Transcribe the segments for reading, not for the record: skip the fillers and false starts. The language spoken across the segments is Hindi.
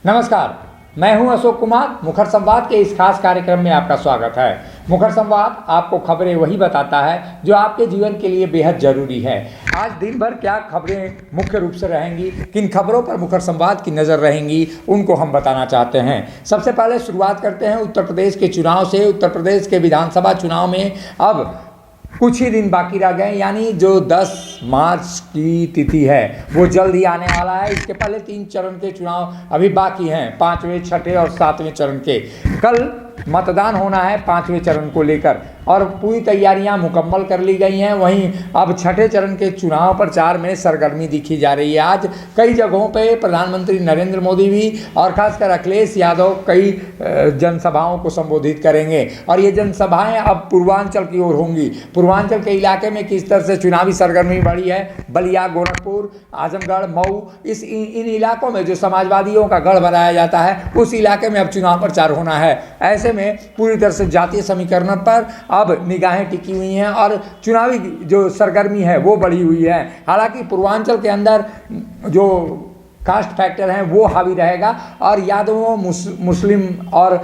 नमस्कार, मैं हूं अशोक कुमार। मुखर संवाद के इस खास कार्यक्रम में आपका स्वागत है। मुखर संवाद आपको खबरें वही बताता है जो आपके जीवन के लिए बेहद जरूरी है। आज दिन भर क्या खबरें मुख्य रूप से रहेंगी, किन खबरों पर मुखर संवाद की नज़र रहेंगी, उनको हम बताना चाहते हैं। सबसे पहले शुरुआत करते हैं उत्तर प्रदेश के चुनाव से। उत्तर प्रदेश के विधानसभा चुनाव में अब कुछ ही दिन बाकी रह गए, यानी जो 10 मार्च की तिथि है वो जल्द ही आने वाला है। इसके पहले 3 चरण के चुनाव अभी बाकी हैं, 5वें, 6ठे और 7वें चरण के। कल मतदान होना है 5वें चरण को लेकर और पूरी तैयारियां मुकम्मल कर ली गई हैं। वहीं अब 6ठे चरण के चुनाव प्रचार में सरगर्मी दिखी जा रही है। आज कई जगहों पे प्रधानमंत्री नरेंद्र मोदी भी और खासकर अखिलेश यादव कई जनसभाओं को संबोधित करेंगे और ये जनसभाएं अब पूर्वांचल की ओर होंगी। पूर्वांचल के इलाके में किस तरह से चुनावी सरगर्मी बढ़ी है, बलिया, गोरखपुर, आजमगढ़, मऊ, इन इलाकों में जो समाजवादियों का गढ़ बनाया जाता है उस इलाके में अब चुनाव प्रचार होना है। ऐसे में पूरी तरह से जातीय समीकरण पर अब निगाहें टिकी हुई हैं और चुनावी जो सरगर्मी है वो बढ़ी हुई है। हालांकि पूर्वांचल के अंदर जो कास्ट फैक्टर हैं वो हावी रहेगा और यादवों, मुस्लिम और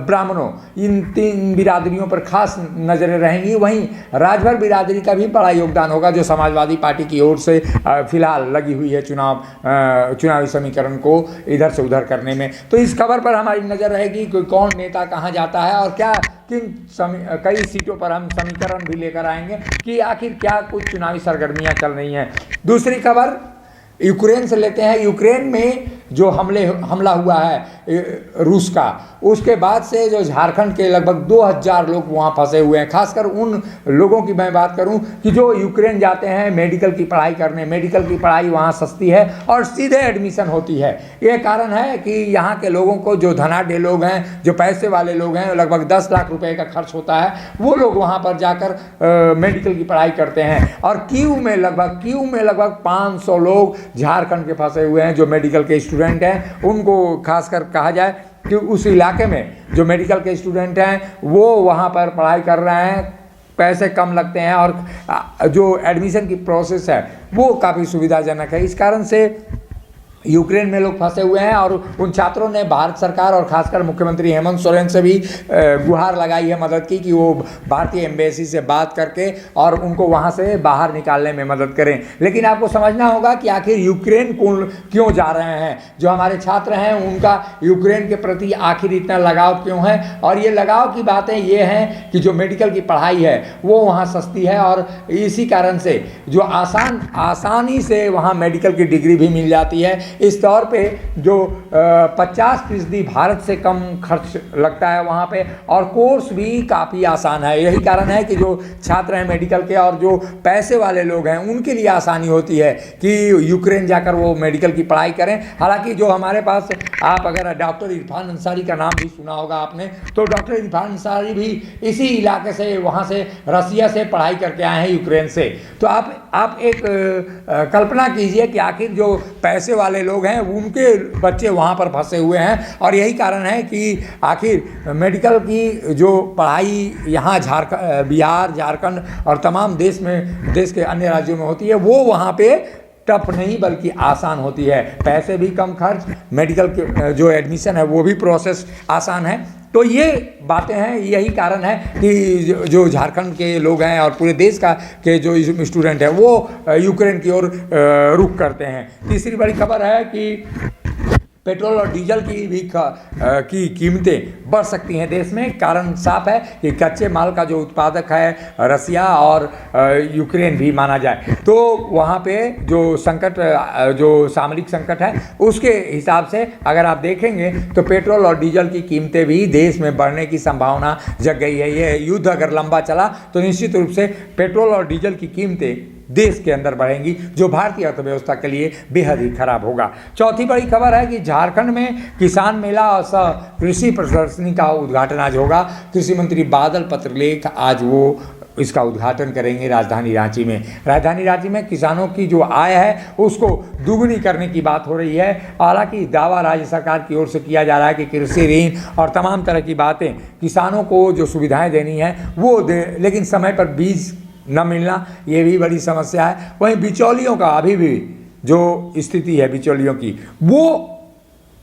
ब्राह्मणों, इन 3 बिरादरियों पर खास नज़रें रहेंगी। वहीं राजभर बिरादरी का भी बड़ा योगदान होगा जो समाजवादी पार्टी की ओर से फिलहाल लगी हुई है चुनावी समीकरण को इधर से उधर करने में। तो इस खबर पर हमारी नज़र रहेगी कि कौन नेता कहाँ जाता है और क्या कई सीटों पर हम समीकरण भी लेकर आएंगे कि आखिर क्या कुछ चुनावी सरगर्मियाँ चल रही हैं। दूसरी खबर यूक्रेन से लेते हैं। यूक्रेन में जो हमला हुआ है रूस का, उसके बाद से जो झारखंड के लगभग 2000 लोग वहाँ फंसे हुए हैं। खासकर उन लोगों की मैं बात करूँ कि जो यूक्रेन जाते हैं मेडिकल की पढ़ाई करने। मेडिकल की पढ़ाई वहाँ सस्ती है और सीधे एडमिशन होती है। ये कारण है कि यहाँ के लोगों को, जो धनाढ्य लोग हैं, जो पैसे वाले लोग हैं, लगभग 10 लाख रुपए का खर्च होता है, वो लोग वहाँ पर जाकर मेडिकल की पढ़ाई करते हैं। और कीव में लगभग 500 लोग झारखंड के फंसे हुए हैं जो मेडिकल के स्टूडेंट हैं। उनको खासकर कहा जाए कि उस इलाके में जो मेडिकल के स्टूडेंट हैं वो वहाँ पर पढ़ाई कर रहे हैं, पैसे कम लगते हैं और जो एडमिशन की प्रोसेस है वो काफ़ी सुविधाजनक है। इस कारण से यूक्रेन में लोग फंसे हुए हैं और उन छात्रों ने भारत सरकार और खासकर मुख्यमंत्री हेमंत सोरेन से भी गुहार लगाई है मदद की कि वो भारतीय एम्बेसी से बात करके और उनको वहाँ से बाहर निकालने में मदद करें। लेकिन आपको समझना होगा कि आखिर यूक्रेन क्यों जा रहे हैं। जो हमारे छात्र हैं उनका यूक्रेन के प्रति आखिर इतना लगाव क्यों है, और ये लगाव की बातें ये हैं कि जो मेडिकल की पढ़ाई है वो वहाँ सस्ती है और इसी कारण से जो आसानी से वहाँ मेडिकल की डिग्री भी मिल जाती है। इस तौर पे जो 50% भारत से कम खर्च लगता है वहाँ पे और कोर्स भी काफ़ी आसान है। यही कारण है कि जो छात्र हैं मेडिकल के और जो पैसे वाले लोग हैं उनके लिए आसानी होती है कि यूक्रेन जाकर वो मेडिकल की पढ़ाई करें। हालांकि जो हमारे पास, आप अगर डॉक्टर इरफान अंसारी का नाम भी सुना होगा आपने, तो डॉक्टर इरफान अंसारी भी इसी इलाके से, वहाँ से रसिया से पढ़ाई करके आए हैं, यूक्रेन से। तो आप एक कल्पना कीजिए कि आखिर जो पैसे वाले लोग हैं उनके बच्चे वहाँ पर फंसे हुए हैं और यही कारण है कि आखिर मेडिकल की जो पढ़ाई यहाँ बिहार, झारखंड और तमाम देश के अन्य राज्यों में होती है वो वहाँ पे टफ नहीं बल्कि आसान होती है। पैसे भी कम खर्च, मेडिकल के जो एडमिशन है वो भी प्रोसेस आसान है। तो ये बातें हैं, यही कारण है कि जो झारखंड के लोग हैं और पूरे देश के जो स्टूडेंट हैं वो यूक्रेन की ओर रुख करते हैं। तीसरी बड़ी खबर है कि पेट्रोल और डीजल की कीमतें बढ़ सकती हैं देश में। कारण साफ है कि कच्चे माल का जो उत्पादक है रसिया और यूक्रेन भी माना जाए, तो वहाँ पे जो संकट, जो सामरिक संकट है उसके हिसाब से अगर आप देखेंगे तो पेट्रोल और डीजल की कीमतें भी देश में बढ़ने की संभावना जग गई है। ये युद्ध अगर लंबा चला तो निश्चित रूप से पेट्रोल और डीजल की कीमतें देश के अंदर बढ़ेंगी, जो भारतीय अर्थव्यवस्था के लिए बेहद ही खराब होगा। चौथी बड़ी खबर है कि झारखंड में किसान मेला और कृषि प्रदर्शनी का उद्घाटन आज होगा। कृषि मंत्री बादल पत्रलेख आज वो इसका उद्घाटन करेंगे राजधानी रांची में। राजधानी रांची में किसानों की जो आय है उसको दुगुनी करने की बात हो रही है। हालांकि दावा राज्य सरकार की ओर से किया जा रहा है कि कृषि ऋण और तमाम तरह की बातें, किसानों को जो सुविधाएं देनी है वो दे, लेकिन समय पर बीज न मिलना ये भी बड़ी समस्या है। वहीं बिचौलियों का अभी भी जो स्थिति है बिचौलियों की, वो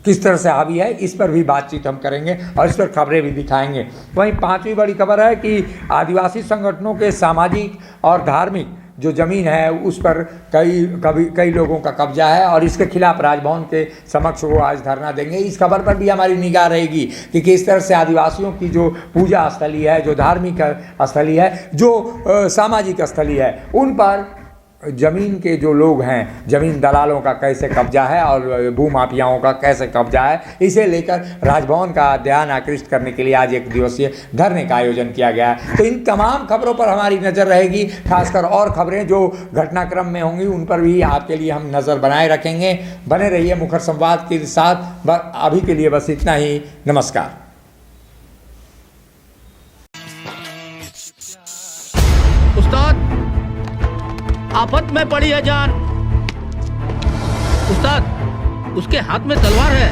किस तरह से हावी है, इस पर भी बातचीत हम करेंगे और इस पर खबरें भी दिखाएंगे। वहीं पांचवी बड़ी खबर है कि आदिवासी संगठनों के सामाजिक और धार्मिक जो ज़मीन है उस पर कई लोगों का कब्जा है और इसके खिलाफ राजभवन के समक्ष वो आज धरना देंगे। इस खबर पर भी हमारी निगाह रहेगी कि किस तरह से आदिवासियों की जो पूजा स्थली है, जो धार्मिक स्थली है, जो सामाजिक स्थली है, उन पर ज़मीन के जो लोग हैं, ज़मीन दलालों का कैसे कब्जा है और भूमाफियाओं का कैसे कब्जा है, इसे लेकर राजभवन का ध्यान आकृष्ट करने के लिए आज एक दिवसीय धरने का आयोजन किया गया है। तो इन तमाम खबरों पर हमारी नज़र रहेगी, खासकर और खबरें जो घटनाक्रम में होंगी उन पर भी आपके लिए हम नज़र बनाए रखेंगे। बने रहिए मुखर संवाद के साथ। अभी के लिए बस इतना ही। नमस्कार। उस्ताद, आफत में पड़ी है जान। उस्ताद, उसके हाथ में तलवार है।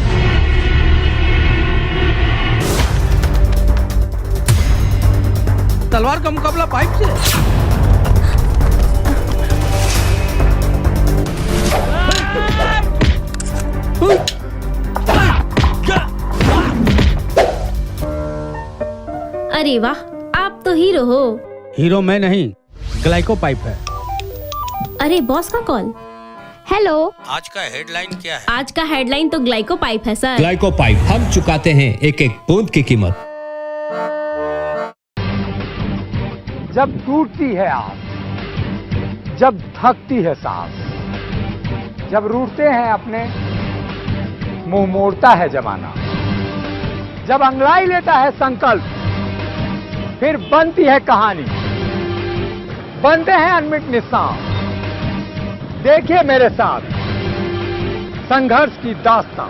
तलवार का मुकाबला पाइप से। अरे वाह, आप तो हीरो हो। हीरो मैं नहीं, ग्लाइको पाइप है। अरे बॉस का कॉल। हेलो, आज का हेडलाइन क्या है? आज का हेडलाइन तो ग्लाइको पाइप है सर। ग्लाइको पाइप हम चुकाते हैं एक एक बूंद की कीमत। जब टूटती है आस, जब थकती है सांस, जब रूठते हैं अपने, मुंह मोड़ता है जमाना, जब अंगड़ाई लेता है संकल्प, फिर बनती है कहानी, बनते हैं अनमिट निशान। देखिए मेरे साथ संघर्ष की दास्तां।